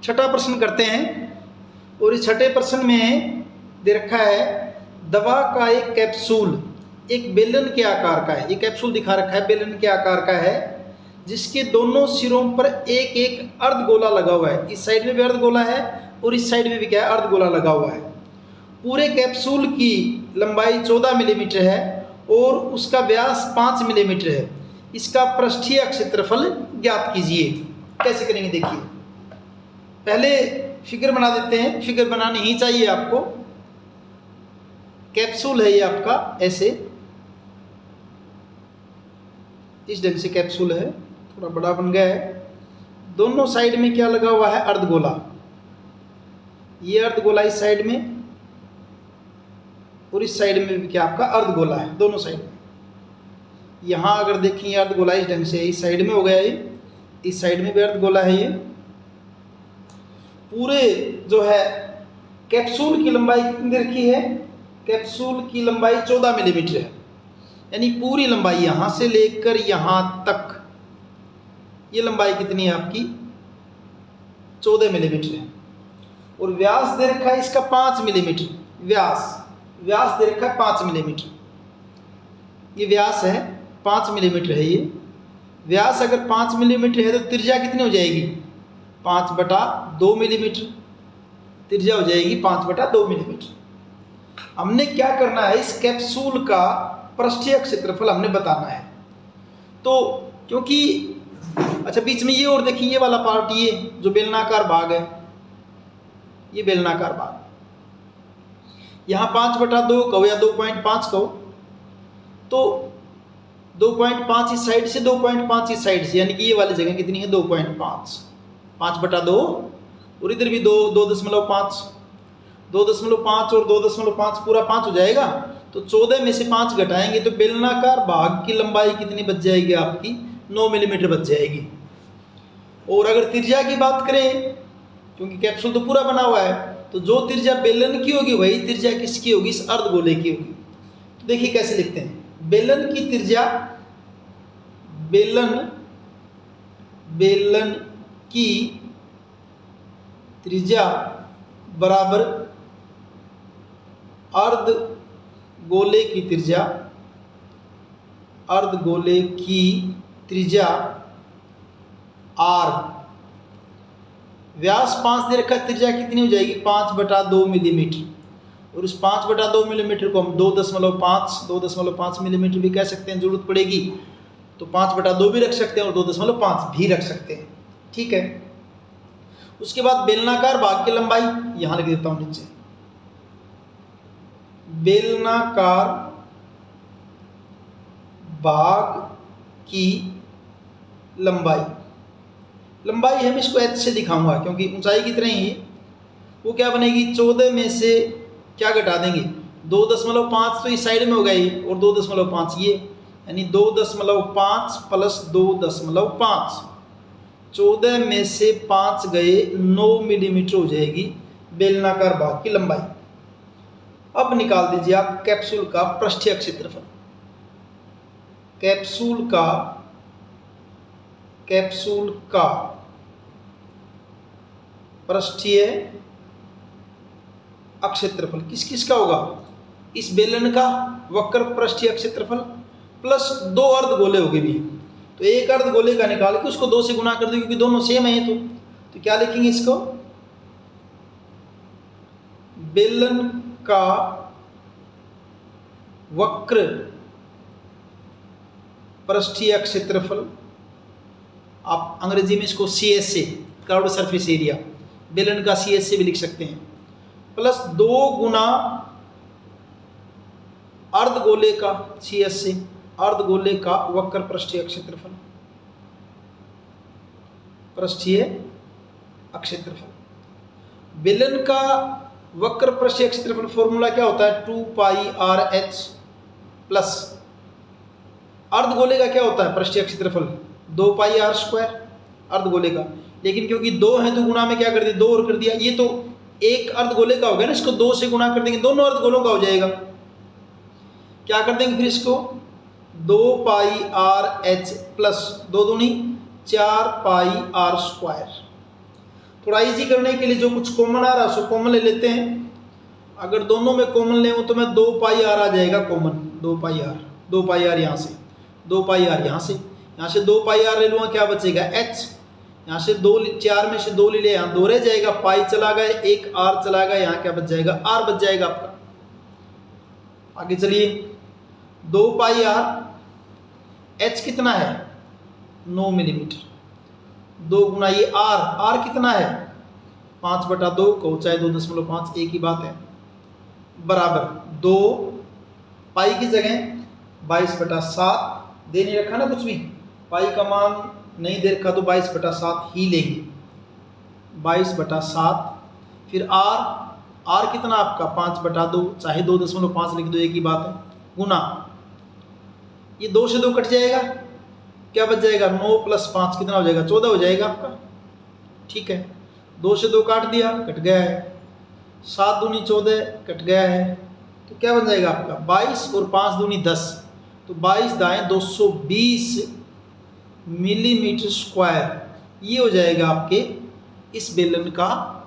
छठा प्रश्न करते हैं। और इस छठे प्रश्न में दे रखा है दवा का एक कैप्सूल एक बेलन के आकार का है। ये कैप्सूल दिखा रखा है बेलन के आकार का है, जिसके दोनों सिरों पर एक एक अर्धगोला लगा हुआ है। इस साइड में भी अर्धगोला है और इस साइड में भी क्या है, अर्धगोला लगा हुआ है। पूरे कैप्सूल की लंबाई 14 मिलीमीटर है और उसका व्यास 5 मिलीमीटर है। इसका पृष्ठीय क्षेत्रफल ज्ञात कीजिए। कैसे करेंगे देखिए। पहले फिगर बना देते हैं, फिगर बनानी ही चाहिए आपको। कैप्सूल है ये आपका, ऐसे इस ढंग से कैप्सूल है, थोड़ा बड़ा बन गया है। दोनों साइड में क्या लगा हुआ है, अर्धगोला। ये अर्धगोला इस साइड में और इस साइड में भी क्या आपका अर्धगोला है, दोनों साइड में। यहाँ अगर देखें ये अर्धगोला इस ढंग से इस साइड में हो गया, ये इस साइड में भी अर्धगोला है। ये पूरे जो है कैप्सूल की लंबाई कितनी रखी है, कैप्सूल की लंबाई 14 मिलीमीटर है। यानी पूरी लंबाई यहाँ से लेकर यहाँ तक ये लंबाई कितनी है आपकी, 14 मिलीमीटर है। और व्यास दे रखा है इसका 5 मिलीमीटर। व्यास दे रखा है 5 मिलीमीटर। ये व्यास है 5 मिलीमीटर है। ये व्यास अगर 5 मिलीमीटर है तो त्रिज्या कितनी हो जाएगी, 5/2 मिलीमीटर। त्रिज्या हो जाएगी 5/2 मिलीमीटर। हमने क्या करना है, इस कैप्सूल का पृष्ठीय क्षेत्रफल हमने बताना है। तो क्योंकि अच्छा बीच में ये और देखिए, ये वाला पार्ट, ये जो बेलनाकार भाग है, ये बेलनाकार भाग, यहाँ 5/2 कहो या 2.5 कहो, तो 2.5 इस साइड से 2.5 इस साइड से, यानी कि ये वाली जगह कितनी है 2.5, 5/2 और इधर भी 2.5, 2.5 और 2.5 पूरा 5 हो जाएगा। तो 14 में से 5 घटाएंगे तो बेलनाकार भाग की लंबाई कितनी बच जाएगी आपकी, 9 मिलीमीटर बच जाएगी। और अगर त्रिज्या की बात करें, क्योंकि कैप्सूल तो पूरा बना हुआ है, तो जो त्रिज्या बेलन की होगी वही त्रिज्या किसकी होगी, इस अर्धगोले की होगी। तो देखिए कैसे लिखते हैं, बेलन की त्रिज्या, बेलन की त्रिज्या बराबर अर्धगोले की त्रिज्या, अर्धगोले की त्रिज्या r। व्यास 5 दे रखा, त्रिज्या कितनी हो जाएगी 5/2 मिलीमीटर। और उस 5/2 मिलीमीटर को हम 2.5 मिलीमीटर भी कह सकते हैं, जरूरत पड़ेगी तो 5/2 भी रख सकते हैं और 2.5 भी रख सकते हैं। ठीक है। उसके बाद बेलनाकार भाग की लंबाई यहां लिख देता हूं नीचे, बेलनाकार भाग की लंबाई हम इसको h से दिखाऊंगा क्योंकि ऊंचाई की तरह ही वो क्या बनेगी, 14 में से क्या घटा देंगे 2.5 तो इस साइड में हो गई और 2.5 ये, यानी 2.5 प्लस 2.5, 14 में से 5 गए 9 मिलीमीटर हो जाएगी बेलनाकार भाग की लंबाई। अब निकाल दीजिए आप कैप्सूल का पृष्ठीय क्षेत्रफल। कैप्सूल का पृष्ठीय क्षेत्रफल किस किस का होगा, इस बेलन का वक्र पृष्ठीय क्षेत्रफल प्लस 2 अर्धगोले हो गए भी। तो एक अर्धगोले का निकाल के उसको 2 से गुणा कर दो क्योंकि दोनों सेम है। तो क्या लिखेंगे इसको, बेलन का वक्र पृष्ठीय क्षेत्रफल, आप अंग्रेजी में इसको CSA, कर्व्ड सरफेस एरिया, बेलन का CSA भी लिख सकते हैं, प्लस 2 गुना अर्धगोले का CSA, अर्धगोले का वक्र पृष्ठीय क्षेत्रफल, पृष्ठीय क्षेत्रफल। बेलन का वक्र पृष्ठीय क्षेत्रफल फॉर्मूला क्या होता है, 2πRh प्लस अर्धगोले का क्या होता है पृष्ठीय क्षेत्रफल, 2πr² अर्धगोले का। लेकिन क्योंकि 2 है तो गुणा में क्या कर दिया, 2 और कर दिया। ये तो एक अर्धगोले का हो गया ना, इसको 2 से गुणा कर देंगे, दोनों अर्धगोलों का हो जाएगा। क्या कर देंगे फिर इसको, 2πRh प्लस 2 दूनी 4πr²। थोड़ा इजी करने के लिए जो कुछ कॉमन आ रहा है उसको कॉमन ले लेते हैं। अगर दोनों में कॉमन ले तो मैं 2 पाई आर आ जाएगा common, 2 pi r, 2 pi r यहाँ से, 2 पाई आर यहाँ से 2 पाई आर ले लूँगा, क्या बचेगा एच, यहाँ से 2, 4 में से 2 ले लिया, यहाँ 2 रह जाएगा, पाई चला गया, एक आर चला गया, यहाँ क्या बच जाएगा आर बच जाएगा आपका। आगे चलिए 2 पाई आर, एच कितना है 9 मिलीमीटर, 2 गुना ये आर कितना है 5/2 को चाहे 2.5 एक ही बात है, बराबर 2 पाई की जगह 22/7 दे नहीं रखा ना कुछ भी, पाई का मान नहीं दे रखा तो 22/7 ही लेंगे, 22/7। फिर आर कितना आपका 5/2 चाहे 2.5 लिख दो एक ही बात है, गुना ये 2 से 2 कट जाएगा, क्या बच जाएगा 9 + 5 कितना हो जाएगा 14 हो जाएगा आपका। ठीक है, 2 से 2 काट दिया, कट गया है, 7 दूनी 14 कट गया है, तो क्या बन जाएगा आपका 22 और 5 दूनी 10, तो 22 दाएँ 220 मिलीमीटर स्क्वायर, ये हो जाएगा आपके इस बेलन का,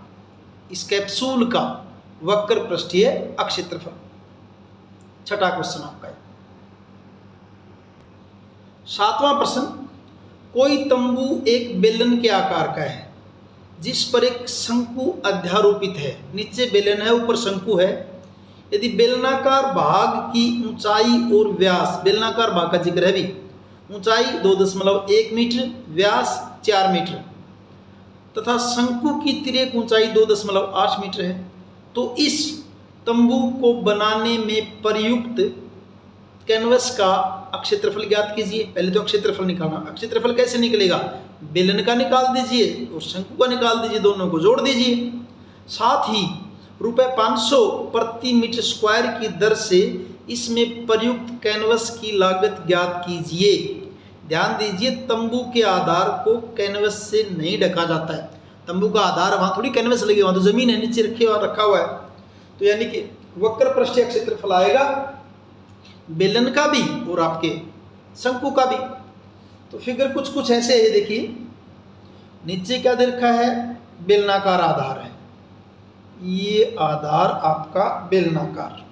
इस कैप्सूल का वक्र पृष्ठीय अक्षेत्रफल। छठा क्वेश्चन आपका। 7वां प्रश्न, कोई तंबू एक बेलन के आकार का है जिस पर एक शंकु अध्यारोपित है, नीचे बेलन है ऊपर शंकु है। यदि बेलनाकार भाग की ऊंचाई और व्यास, बेलनाकार भाग का जिक्र है भी, ऊंचाई 2.1 मीटर, व्यास 4 मीटर तथा शंकु की तिर्यक ऊंचाई 2.8 मीटर है, तो इस तंबू को बनाने में प्रयुक्त कैनवस का अक्षेत्रफल ज्ञात कीजिए। पहले तो अक्षेत्रफल निकालना, अक्षेत्रफल कैसे निकलेगा, बेलन का निकाल दीजिए और शंकु का निकाल दीजिए, दोनों को जोड़ दीजिए। साथ ही ₹500 प्रति मीटर स्क्वायर की दर से इसमें प्रयुक्त कैनवस की लागत ज्ञात कीजिए। ध्यान दीजिए, तंबू के आधार को कैनवस से नहीं ढका जाता है, तंबू का आधार वहाँ थोड़ी कैनवस लगी, वहाँ तो जमीन है नीचे रखा हुआ है, तो यानी कि वक्र पृष्ठीय क्षेत्रफल आएगा बेलन का भी और आपके शंकु का भी। तो फिगर कुछ ऐसे है, देखिए नीचे क्या दे रखा है, बेलनाकार आधार है, ये आधार आपका बेलनाकार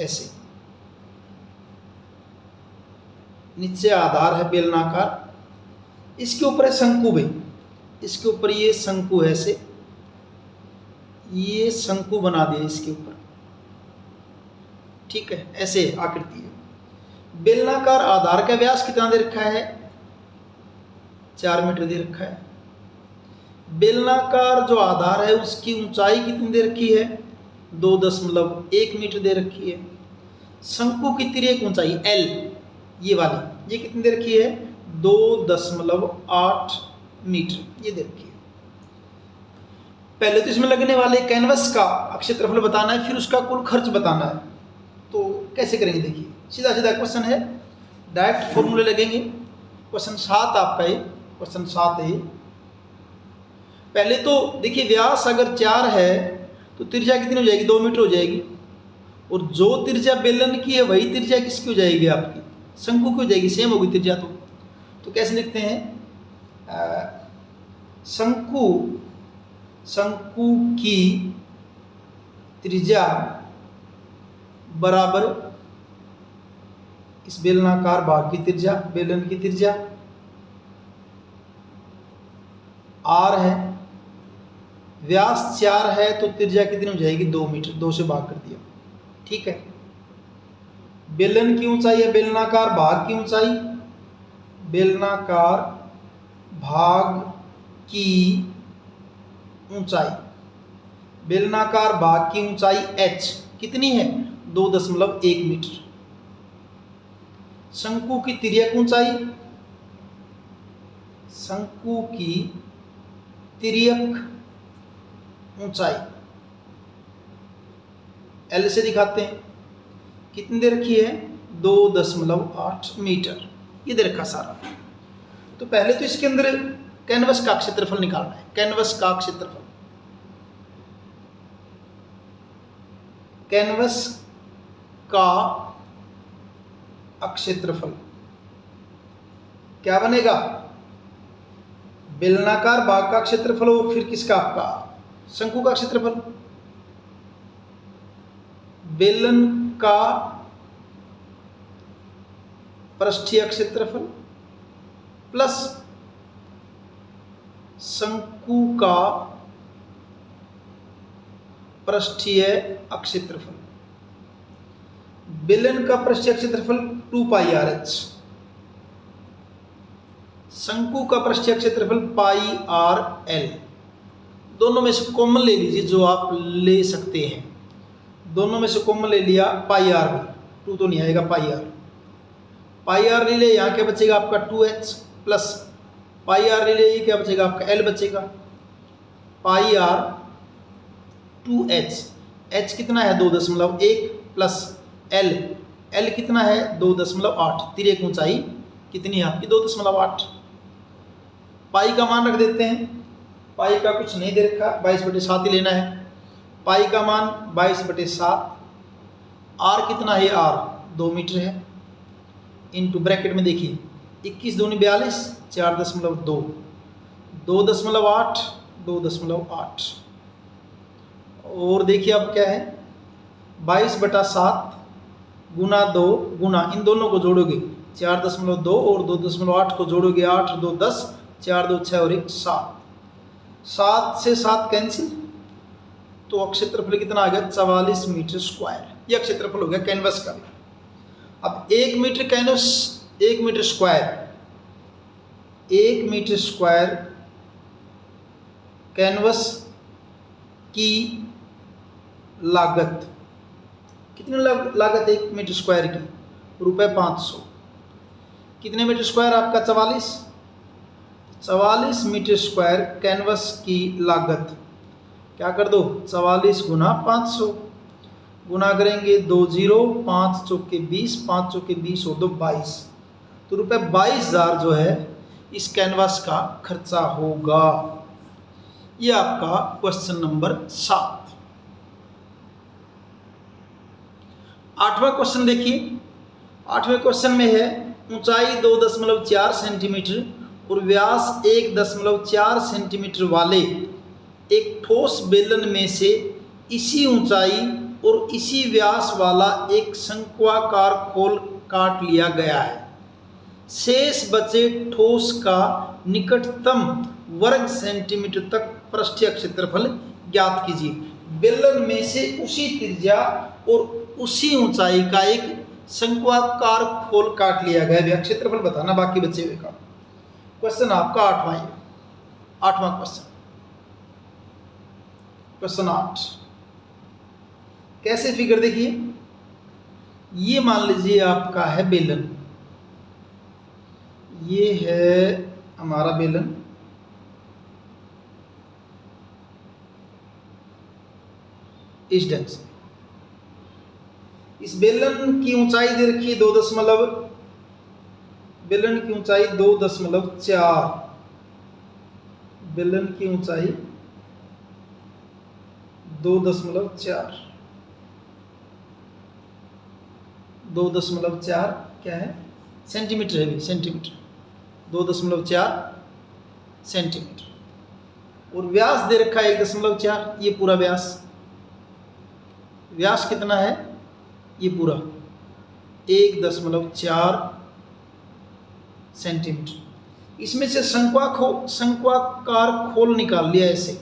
ऐसे, नीचे आधार है बेलनाकार, इसके ऊपर है शंकु भी, इसके ऊपर ये शंकु है ऐसे, ये शंकु बना दिया इसके ऊपर। ठीक है, ऐसे आकृति है। बेलनाकार आधार का व्यास कितना दे रखा है 4 मीटर दे रखा है। बेलनाकार जो आधार है उसकी ऊंचाई कितनी दे रखी है 2.1 मीटर दे रखी है। शंकु की तिर्यक ऊंचाई L ये वाली, ये कितनी दे रखी है 2.8 मीटर ये दे रखी है। पहले तो इसमें लगने वाले कैनवस का अक्षेत्रफल बताना है, फिर उसका कुल खर्च बताना है। तो कैसे करेंगे, देखिए सीधा सीधा क्वेश्चन है, डायरेक्ट फॉर्मूले लगेंगे। क्वेश्चन 7 आपका ये, क्वेश्चन 7 है। पहले तो देखिए व्यास अगर 4 है तो त्रिज्या कितनी हो जाएगी 2 मीटर हो जाएगी, और जो त्रिज्या बेलन की है वही त्रिज्या किसकी हो जाएगी आपकी शंकु की हो जाएगी, सेम होगी त्रिज्या। तो कैसे लिखते हैं शंकु की त्रिज्या बराबर इस बेलनाकार भाग की त्रिज्या, बेलन की त्रिज्या r है, व्यास 4 है तो त्रिज्या कितनी हो जाएगी 2 मीटर, 2 से भाग कर दिया। ठीक है, बेलन की ऊंचाई है बेलनाकार भाग की ऊंचाई, बेलनाकार भाग की ऊंचाई, बेलनाकार भाग की ऊंचाई h कितनी है 2.1 मीटर। शंकु की तिर्यक ऊंचाई, शंकु की तिर्यक ऊंचाई L से दिखाते हैं, कितनी दे रखी है 2.8 मीटर ये दे रखा सारा। तो पहले तो इसके अंदर कैनवस का क्षेत्रफल निकालना है, कैनवस का क्षेत्रफल, कैनवस का अक्षेत्रफल क्या बनेगा बेलनाकार भाग का क्षेत्रफल और फिर किसका, आपका शंकु का क्षेत्रफल। बेलन का पृष्ठीय क्षेत्रफल प्लस शंकु का पृष्ठीय क्षेत्रफल। बेलन का पृष्ठीय क्षेत्रफल 2πrh, शंकु का पृष्ठीय क्षेत्रफल πrl। दोनों में से कॉमन ले लीजिए जो आप ले सकते हैं। दोनों में से कॉमन ले लिया πr भी, 2 तो नहीं आएगा, πr ले लिया, यहाँ क्या बचेगा आपका 2h प्लस πr ले लिया, क्या बचेगा आपका l बचेगा, πr 2h, h कितना है 2.1 प्लस l कितना है 2.8, तिर्यक ऊंचाई कितनी है आपकी 2.8। पाई का मान रख देते हैं, पाई का कुछ नहीं दे रखा, 22/7 ही लेना है। पाई का मान 22/7, r कितना है, r 2 मीटर है, इनटू ब्रैकेट में देखिए 21 दूनी 42, 4.2, 2.8, 2.8। और देखिए अब क्या है 22/7 गुना 2 गुना इन दोनों को जोड़ोगे 4.2 और 2.8 को जोड़ोगे 8 2 10, 4 2 6 और 1 7, 7 से 7 कैंसिल, तो क्षेत्रफल कितना आ गया 44 मीटर स्क्वायर। यह क्षेत्रफल हो गया कैनवस का। अब 1 metre canvas, 1 metre square, 1 metre square canvas की लागत कितनी लागत है 1 मीटर स्क्वायर की, ₹500। कितने मीटर स्क्वायर आपका 44 मीटर स्क्वायर कैनवस की लागत, क्या कर दो 44 गुना 500, गुना करेंगे 2 0, 5 चौके 20, 5 चौके 20 और 2 22, तो ₹22,000 जो है इस कैनवास का खर्चा होगा। ये आपका क्वेश्चन नंबर 7। 8वां क्वेश्चन देखिए। 8वें क्वेश्चन में है ऊंचाई 2.4 सेंटीमीटर और व्यास 1.4 सेंटीमीटर वाले एक ठोस बेलन में से इसी ऊंचाई और इसी व्यास वाला एक शंक्वाकार खोल काट लिया गया है। शेष बचे ठोस का निकटतम वर्ग सेंटीमीटर तक पृष्ठीय क्षेत्रफल ज्ञात कीजिए। बेलन में से उसी त्रिज्या और उसी ऊंचाई का एक शंक्वाकार खोल काट लिया गया, क्षेत्रफल बताना बाकी बचे हुए का। क्वेश्चन आपका 8वां क्वेश्चन, क्वेश्चन 8। कैसे फिगर देखिए, ये मान लीजिए आपका है बेलन, ये है हमारा बेलन, इस ढंग से। इस बेलन की ऊंचाई दे रखी है बेलन की ऊंचाई 2.4, बेलन की ऊंचाई 2.4, 2.4 क्या है सेंटीमीटर है भी, सेंटीमीटर 2.4 सेंटीमीटर। और व्यास दे रखा है 1.4, ये पूरा व्यास कितना है, ये पूरा 1.4 सेंटीमीटर। इसमें से शंक्वाकार खोल निकाल लिया, ऐसे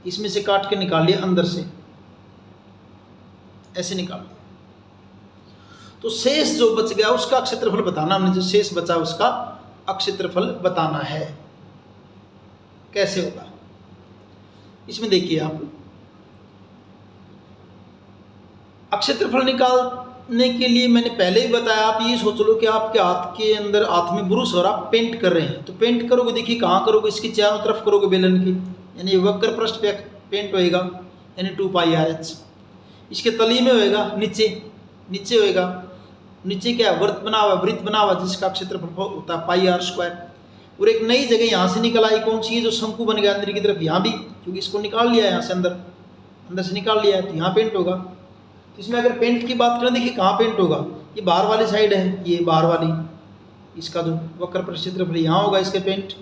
इसमें से काट के निकाल लिया, अंदर से ऐसे निकाल लिया। तो शेष जो बच गया उसका क्षेत्रफल बताना, हमने जो शेष बचा उसका क्षेत्रफल बताना है। कैसे होगा, इसमें देखिए आप, क्षेत्रफल निकालने के लिए मैंने पहले ही बताया, आप ये सोच लो कि आपके हाथ के अंदर, हाथ में ब्रश और आप पेंट कर रहे हैं, तो पेंट करोगे, देखिए कहाँ करोगे, इसकी चारों तरफ करोगे बेलन की, यानी वक्र पृष्ठ पे पेंट होएगा, यानी 2πrh। इसके तली में होएगा, नीचे होएगा, नीचे क्या वृत्त बना हुआ जिसका क्षेत्रफल होता है πr²। और एक नई जगह यहाँ से निकल आई, कौन सी है, जो शंकु बन गया अंदर की तरफ, यहाँ भी, क्योंकि इसको निकाल लिया है यहाँ से, अंदर से निकाल लिया है, तो यहाँ पेंट होगा। तो इसमें अगर पेंट की बात करें, देखिए कहाँ पेंट होगा, ये बाहर वाली साइड है, ये बाहर वाली, इसका जो वक्र पृष्ठ क्षेत्रफल यहाँ होगा इसके पेंट।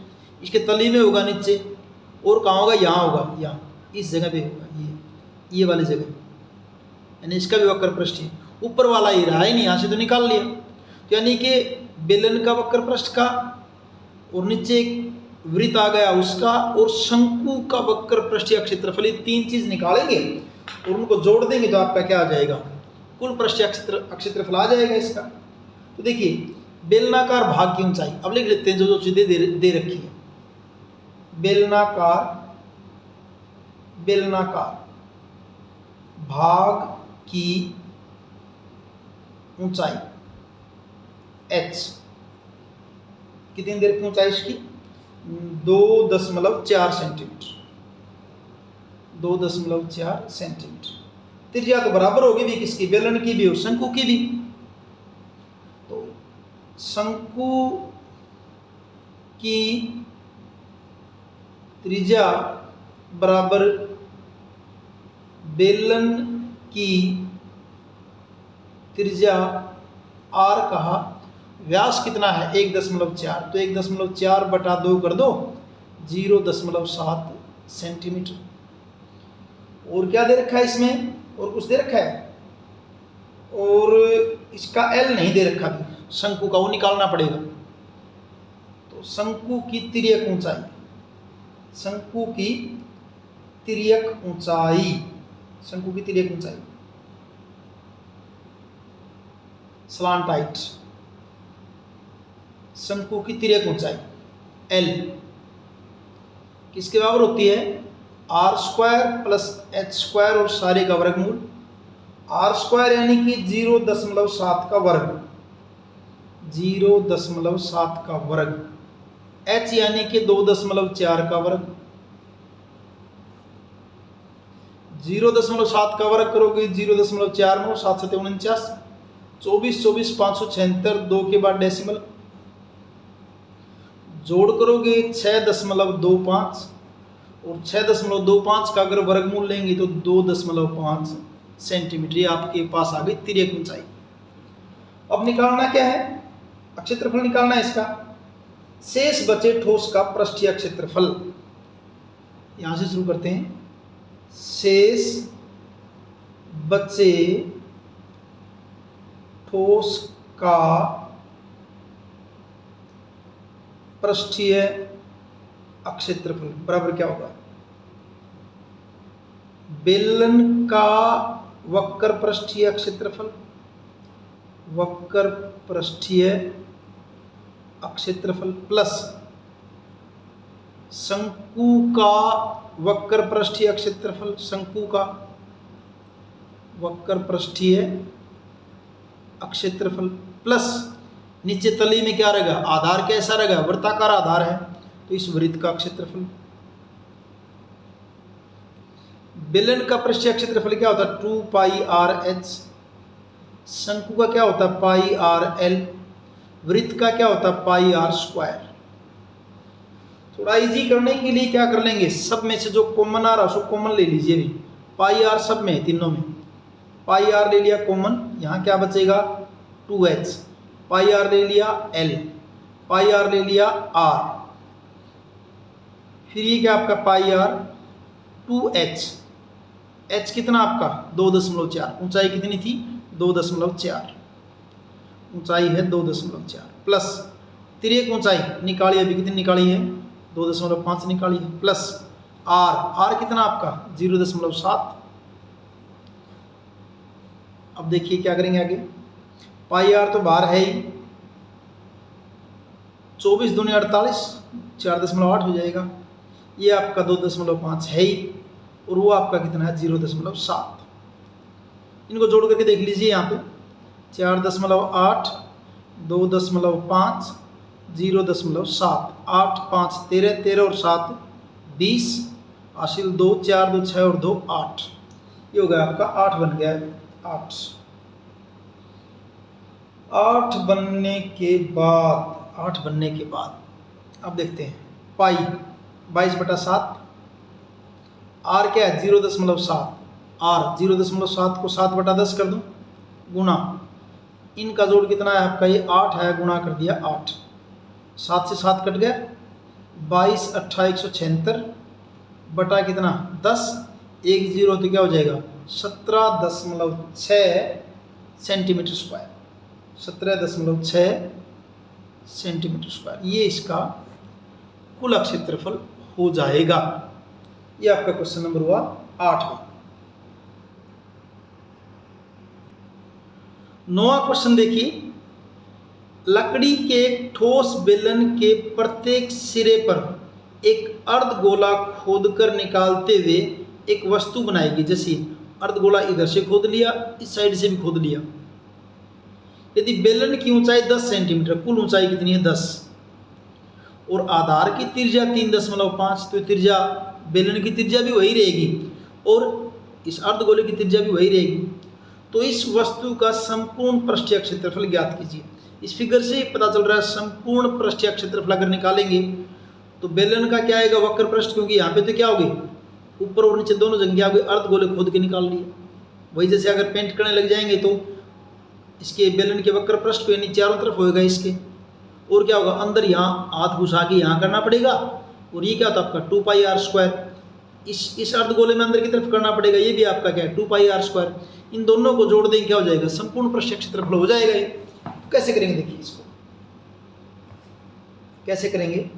इसके तली में होगा नीचे, और कहाँ होगा, यहाँ होगा, यहाँ इस जगह पे होगा, ये वाली जगह, यानी इसका भी वक्र पृष्ठ है। ऊपर वाला ये रहा ही नहीं, यहाँ से तो निकाल लिया। तो यानी कि बेलन का वक्र पृष्ठ का, और नीचे एक वृत्त आ गया उसका, और शंकु का वक्र पृष्ठीय क्षेत्रफल, ये तीन चीज निकालेंगे और उनको जोड़ देंगे तो आपका क्या आ जाएगा, कुल पृष्ठीय क्षेत्रफल आ जाएगा इसका। तो देखिए बेलनाकार भाग की ऊंचाई अब लिख लेते हैं, जो जो चीजें दे रखी है। बेलनाकार भाग की ऊंचाई h कितनी देर की ऊंचाई इसकी, 2.4 सेंटीमीटर, 2.4 सेंटीमीटर। त्रिज्या तो बराबर होगी भी किसकी, बेलन की भी और शंकु की भी। तो शंकु की त्रिज्या बराबर बेलन की त्रिज्या r कहा, व्यास कितना है 1.4, तो 1.4 बटा 2 कर दो, 0.7 सेंटीमीटर। और क्या दे रखा है इसमें, और कुछ दे रखा है, और इसका L नहीं दे रखा भी, शंकु का वो निकालना पड़ेगा। तो शंकु की तिर्यक ऊंचाई, शंकु की तिर्यक ऊंचाई, शंकु की तिर्यक ऊंचाई स्लांट हाइट, शंकु की तिर्यक ऊंचाई L किसके बराबर होती है, r² प्लस h² और सारे का वर्गमूल। r² यानी कि 0.7 का वर्ग, 0.7 का वर्ग, h यानी कि 2.4 का वर्ग, 0.7 का वर्ग करोगे 0.4 में 7 7 49, 24 24 576, 2 के बाद डेसिमल, जोड़ करोगे 6.25, और 6.25 का अगर वर्गमूल लेंगे तो 2.5 सेंटीमीटर। ये आपके पास आ गई तिर्यक ऊंचाई। अब निकालना क्या है, क्षेत्रफल निकालना है इसका। शेष बचे ठोस का पृष्ठीय क्षेत्रफल, यहां से शुरू करते हैं। शेष बचे ठोस का पृष्ठीय क्षेत्रफल बराबर क्या होगा, बेलन का वक्र पृष्ठीय क्षेत्रफल, वक्र पृष्ठीय क्षेत्रफल प्लस शंकु का वक्र पृष्ठीय क्षेत्रफल, शंकु का वक्र पृष्ठीय क्षेत्रफल प्लस नीचे तली में क्या रहेगा, आधार कैसा रहेगा, वृत्ताकार आधार है तो इस वृत्त का क्षेत्रफल। बेलन का पृष्ठीय क्षेत्रफल क्या होता है, 2πr/h, शंकु का क्या होता है πr/l, वृत्त का क्या होता है πr²। थोड़ा इजी करने के लिए क्या कर लेंगे, सब में से जो कॉमन आ रहा है उसको कॉमन ले लीजिए भी, πr सब में तीनों में, πr ले लिया कॉमन, यहाँ क्या बचेगा 2h, πr ले लिया l, πr ले लिया r, फिर ये क्या आपका πr 2h, h कितना आपका 2.4, ऊंचाई कितनी थी 2.4, ऊंचाई है 2.4 प्लस तिर्यक ऊंचाई निकाली, अभी कितनी निकाली है 2.5 निकाली है, प्लस r कितना आपका 0.7। अब देखिए क्या करेंगे आगे, πr तो बाहर है ही, 24 दूनी 48, 4.8 हो जाएगा, ये आपका 2.5 है ही, और वो आपका कितना है 0.7। इनको जोड़ करके देख लीजिए, यहाँ पे 4.8, 2.5, 0.7, 8 5 13, 13 और 7 20, हासिल 2 4 2 6 और 2 8, ये हो गया आपका 8 बन गया है। 8 बनने के बाद अब देखते हैं, पाई 22/7, आर क्या है 0.7, आर 0.7 को 7/10 कर दो, गुना इनका जोड़ कितना है आपका, ये 8 है, गुणा कर दिया 8, 7 से 7 कट गया, 22 8 176 बटा कितना 10, 1 0 तो क्या हो जाएगा 17.6 सेंटीमीटर स्क्वायर, 17.6 सेंटीमीटर स्क्वायर, ये इसका कुल क्षेत्रफल हो जाएगा। ये आपका क्वेश्चन नंबर हुआ 8 में। 9वां क्वेश्चन देखिए, लकड़ी के ठोस बेलन के प्रत्येक सिरे पर एक अर्धगोला खोदकर निकालते हुए एक वस्तु बनाएगी। जैसे अर्धगोला इधर से खोद लिया, इस साइड से भी खोद लिया। यदि बेलन की ऊंचाई 10 सेंटीमीटर, कुल ऊंचाई कितनी है 10, और आधार की त्रिज्या 3.5, तो त्रिज्या बेलन की त्रिज्या भी वही रहेगी और इस अर्धगोले की त्रिज्या भी वही रहेगी। तो इस वस्तु का संपूर्ण पृष्ठीय क्षेत्रफल ज्ञात कीजिए। इस फिगर से ही पता चल रहा है संपूर्ण पृष्ठीय क्षेत्रफल अगर निकालेंगे तो बेलन का क्या आएगा वक्र पृष्ठ, क्योंकि यहाँ पे तो क्या होगी ऊपर और नीचे दोनों जगह क्या होगी अर्धगोले खोद के निकाल लिए। वही जैसे अगर पेंट करने लग जाएंगे तो इसके बेलन के वक्र पृष्ठ को यानी चारों तरफ होएगा इसके, और क्या होगा अंदर यहाँ हाथ घुसा के यहाँ करना पड़ेगा, और ये क्या होता है आपका 2πr²। इस अर्धगोले में अंदर की तरफ करना पड़ेगा, ये भी आपका क्या है 2πr²। इन दोनों को जोड़ देंगे क्या हो जाएगा संपूर्ण पृष्ठीय क्षेत्रफल हो जाएगा। ये कैसे करेंगे देखिए, इसको कैसे करेंगे,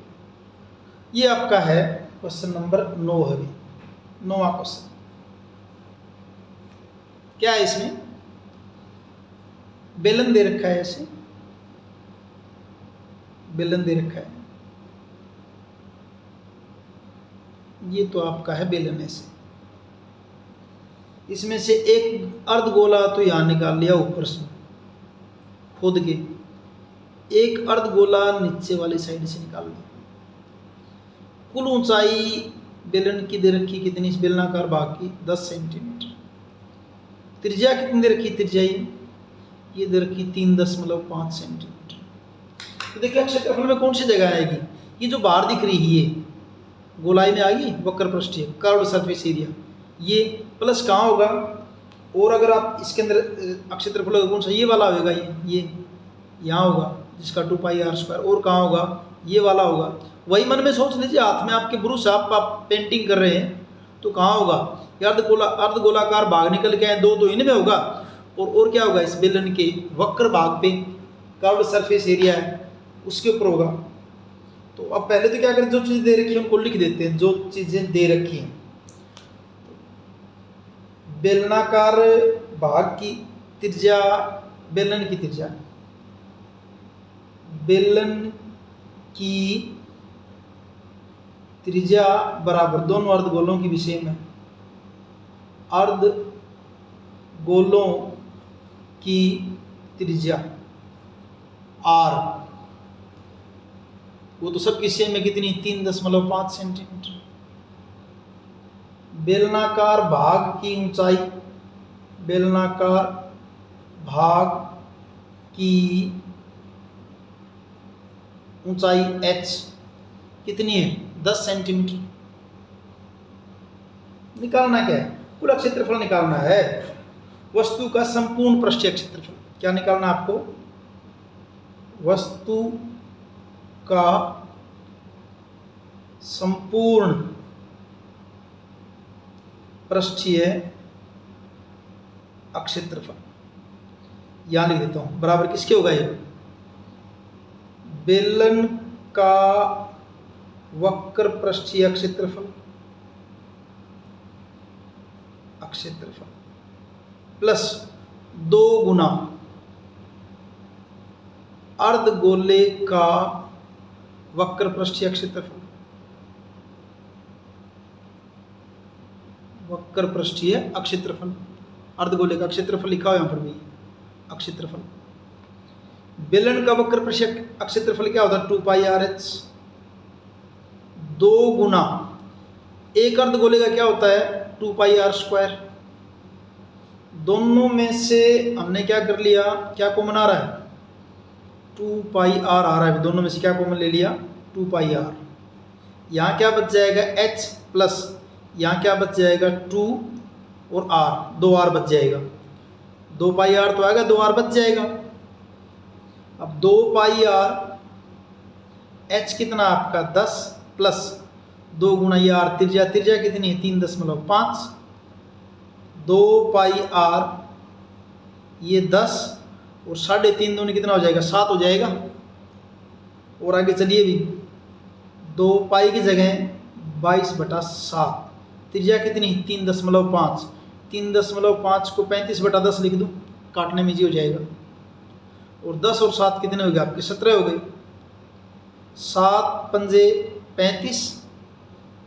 ये आपका है क्वेश्चन नंबर 9 है। 9वां क्वेश्चन क्या है, इसमें बेलन दे रखा है, ऐसे बेलन दे रखा है, ये तो आपका है बेलन ऐसे, इसमें से एक अर्धगोला तो यहां निकाल लिया ऊपर से खोद के, एक अर्धगोला नीचे वाली साइड से निकाल लिया। कुल ऊंचाई बेलन की दे रखी कितनी, इस बेलनाकार भाग की 10 सेंटीमीटर। त्रिज्या कितनी दे रखी, त्रिज्या ये दे रखी 3.5 सेंटीमीटर। तो देखिए क्षेत्रफल में कौन सी जगह आएगी, ये जो बाहर दिख रही है ये गोलाई में आएगी वक्र पृष्ठीय कर्व्ड सरफेस एरिया, ये प्लस कहाँ होगा, और अगर आप इसके अंदर क्षेत्रफल कौन सा ये वाला होगा, ये यहाँ होगा जिसका 2πr², और कहाँ होगा ये वाला होगा। वही मन में सोच लीजिए, हाथ में आपके ब्रश आप पेंटिंग कर रहे हैं तो कहाँ होगा अर्धगोलाकार भाग निकल के आए, दो तो इनमें होगा, और क्या होगा इस बेलन के वक्र भाग पे कर्व्ड सरफेस एरिया है उसके ऊपर होगा। तो अब पहले तो क्या करें, जो चीज़ दे रखी है उनको लिख देते हैं, जो चीज़ें दे रखी हैं। बेलनाकार भाग की त्रिज्या, बेलन की त्रिज्या, बेलन की त्रिज्या बराबर दोनों अर्धगोलों की विषय में अर्धगोलों की त्रिज्या r, वो तो सब विषय में कितनी 3.5 सेंटीमीटर। बेलनाकार भाग की ऊंचाई, बेलनाकार भाग की ऊंचाई h कितनी है 10 सेंटीमीटर। निकालना क्या है, कुल क्षेत्रफल निकालना है, वस्तु का संपूर्ण पृष्ठीय क्षेत्रफल। क्या निकालना आपको, वस्तु का संपूर्ण पृष्ठीय क्षेत्रफल, यहां लिख देता हूं बराबर किसके होगा, ये बेलन का वक्र पृष्ठीय क्षेत्रफल प्लस 2 गुना अर्धगोले का वक्र पृष्ठीय क्षेत्रफल, वक्र पृष्ठीय क्षेत्रफल, अर्धगोले का क्षेत्रफल लिखा हो यहां पर भी क्षेत्रफल। बेलन का वक्र पृष्ठीय क्षेत्रफल क्या होता है 2πrh, 2 गुना एक अर्धगोले का क्या होता है 2πr²। दोनों में से हमने क्या कर लिया, क्या कॉमन आ रहा है 2πr आ रहा है, दोनों में से क्या कॉमन ले लिया 2πr। यहाँ क्या बच जाएगा h प्लस यहाँ क्या बच जाएगा 2 और r, 2r बच जाएगा, 2πr तो आएगा 2r बच जाएगा। अब 2πr h कितना आपका 10 प्लस 2 गुना ये आर त्रिज्या, त्रिज्या कितनी है 3.5, 2 पाई आर ये 10 और 3.5 दूनी कितना हो जाएगा 7 हो जाएगा। और आगे चलिए भी 2 पाई की जगह 22/7, त्रिज्या कितनी 3.5, 3.5 को 35/10 लिख दूँ, काटने में जी हो जाएगा। और 10 और 7 कितने हो गए आपके 17 हो गए। 7 पंजे 35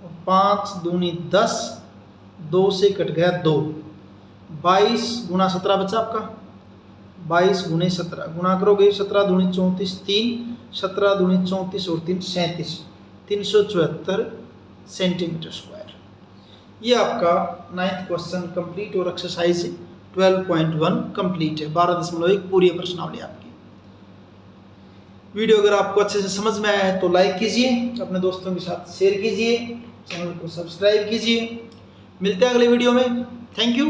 और 5 दूनी 10, 2 से कट गया 2, 22 गुना 17 बचा आपका, 22 गुने 17 गुना करोगे 17 दूनी 34, 3 17 दूनी 34 और 3 37, 374 सेंटीमीटर स्क्वायर। ये आपका 9th क्वेश्चन कंप्लीट और एक्सरसाइज 12.1 कंप्लीट है। 12.1 पूरी प्रश्नावली आपकी। वीडियो अगर आपको अच्छे से समझ में आया है तो लाइक कीजिए, अपने दोस्तों के साथ शेयर कीजिए, चैनल को सब्सक्राइब कीजिए। मिलते हैं अगले वीडियो में। Thank you.